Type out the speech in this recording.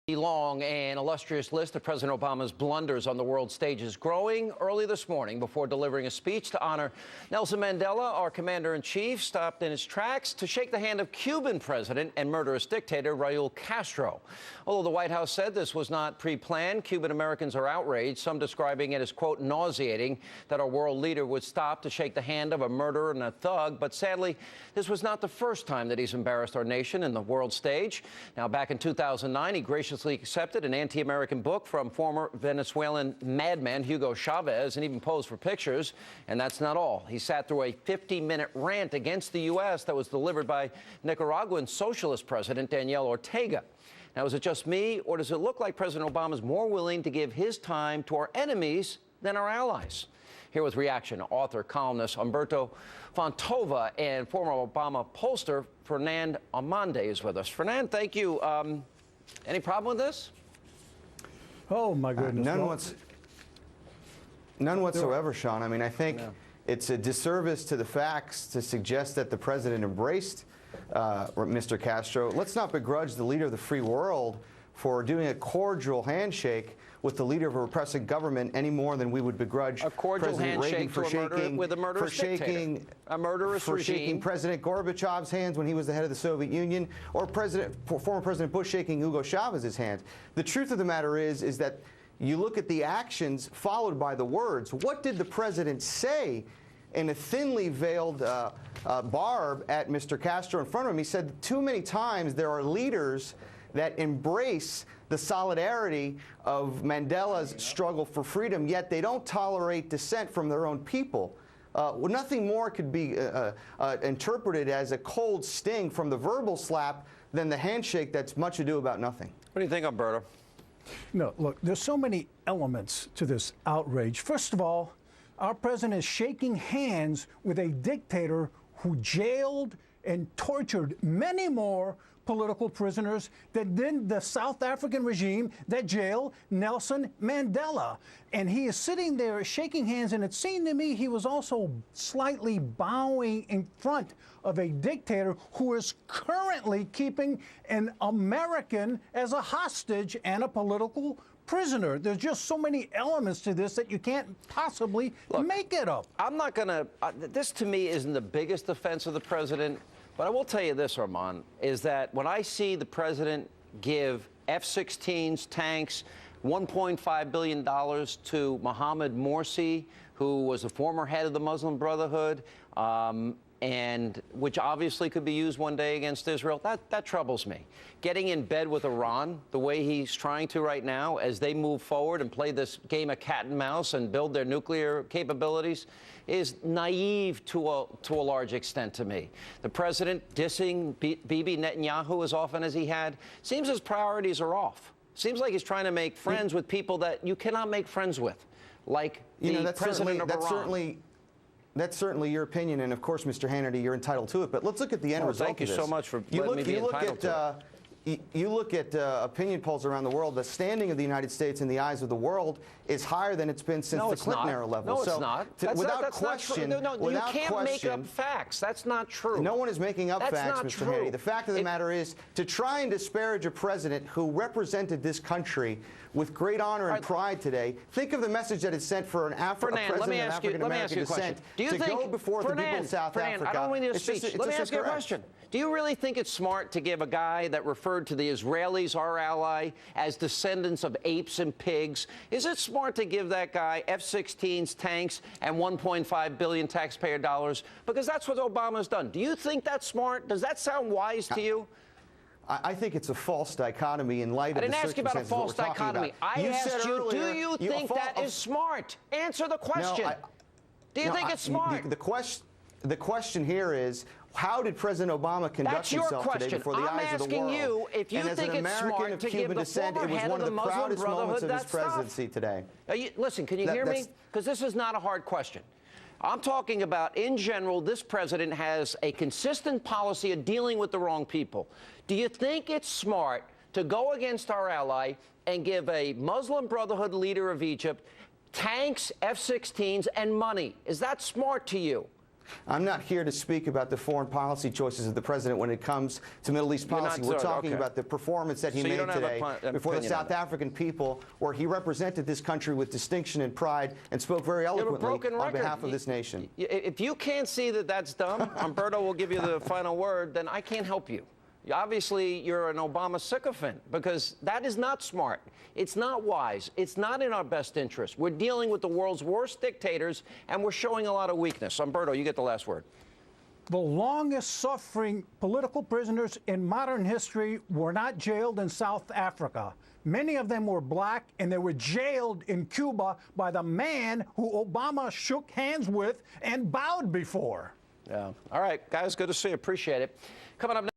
The long and illustrious list of President Obama's blunders on the world stage is growing. Early this morning, before delivering a speech to honor Nelson Mandela, our commander-in-chief stopped in his tracks to shake the hand of Cuban president and murderous dictator Raul Castro. Although the White House said this was not pre-planned, Cuban Americans are outraged, some describing it as, quote, nauseating that our world leader would stop to shake the hand of a murderer and a thug. But sadly, this was not the first time that he's embarrassed our nation in the world stage. Now, back in 2009, he graciously accepted an anti-American book from former Venezuelan madman Hugo Chavez and even posed for pictures. And that's not all. He sat through a 50-minute rant against the U.S. that was delivered by Nicaraguan socialist president Daniel Ortega. Now, is it just me, or does it look like President Obama is more willing to give his time to our enemies than our allies? Here with reaction, author, columnist Humberto Fontova and former Obama pollster Fernand Amande is with us. Fernand, thank you. Any problem with this? Oh, my goodness. None whatsoever, Sean. I mean, I think it's a disservice to the facts to suggest that the president embraced Mr. Castro. Let's not begrudge the leader of the free world for doing a cordial handshake with the leader of a repressive government any more than we would begrudge a cordial President Reagan for shaking President Gorbachev's hands when he was the head of the Soviet Union, or former President Bush shaking Hugo Chavez's hands. The truth of the matter is that you look at the actions followed by the words. What did the president say in a thinly veiled barb at Mr. Castro in front of him? He said too many times there are leaders that embrace the solidarity of Mandela's struggle for freedom, yet they don't tolerate dissent from their own people. Nothing more could be interpreted as a cold sting from the verbal slap than the handshake that's much ado about nothing. What do you think, Humberto? No, look, there's so many elements to this outrage. First of all, our president is shaking hands with a dictator who jailed and tortured many more political prisoners than did the South African regime that jailed Nelson Mandela. And he is sitting there shaking hands, and it seemed to me he was also slightly bowing in front of a dictator who is currently keeping an American as a hostage and a political prisoner. There's just so many elements to this that you can't possibly make it up. I'm not going to, this to me isn't the biggest offense of the president. But I will tell you this, Armand, is that when I see the president give F-16s, tanks, $1.5 billion to Mohammed Morsi, who was a former head of the Muslim Brotherhood, and which obviously could be used one day against Israel, that troubles me. Getting in bed with Iran, the way he's trying to right now, as they move forward and play this game of cat and mouse and build their nuclear capabilities, is naive to a large extent to me. The president dissing Bibi Netanyahu as often as he had, seems his priorities are off. Seems like he's trying to make friends with people that you cannot make friends with, like the president of Iran. That's certainly your opinion, and of course, Mr. Hannity, you're entitled to it. But let's look at the end result of this. Thank you so much for letting me be entitled to it. You look at opinion polls around the world, the standing of the United States in the eyes of the world is higher than it's been since the Clinton era level. No, it's not. Without question, you can't make up facts. That's not true. No one is making up facts, Mr. Hannity. The fact of the matter is, to try and disparage a president who represented this country with great honor and pride today, think of the message that is sent for a president of African-American descent to go before the people of South Africa. I don't want you to speak. Let me ask you a question. Do you really think it's smart to give a guy that referred to the Israelis, our ally, as descendants of apes and pigs? Is it smart to give that guy F-16s, tanks, and $1.5 billion taxpayer dollars? Because that's what Obama's done. Do you think that's smart? Does that sound wise to you? I think it's a false dichotomy in light of the circumstances we're talking about. I didn't ask you about a false dichotomy. I asked you, do you think that is smart? Answer the question. Do you think it's smart? The question here is, how did President Obama conduct himself today before the eyes of the world? I'm asking you if you think it's smart to give the former head of the Muslim Brotherhood that presidency today. Listen, can you hear me? Because this is not a hard question. I'm talking about, in general, this president has a consistent policy of dealing with the wrong people. Do you think it's smart to go against our ally and give a Muslim Brotherhood leader of Egypt tanks, F-16s, and money? Is that smart to you? I'm not here to speak about the foreign policy choices of the president when it comes to Middle East policy. We're talking about the performance that he made today before the South African people, where he represented this country with distinction and pride and spoke very eloquently on behalf of this nation. If you can't see that that's dumb, Umberto will give you the final word, then I can't help you. Obviously, you're an Obama sycophant, because that is not smart. It's not wise. It's not in our best interest. We're dealing with the world's worst dictators, and we're showing a lot of weakness. Umberto, you get the last word. The longest-suffering political prisoners in modern history were not jailed in South Africa. Many of them were black, and they were jailed in Cuba by the man who Obama shook hands with and bowed before. Yeah. All right, guys, good to see you. Appreciate it. Coming up next.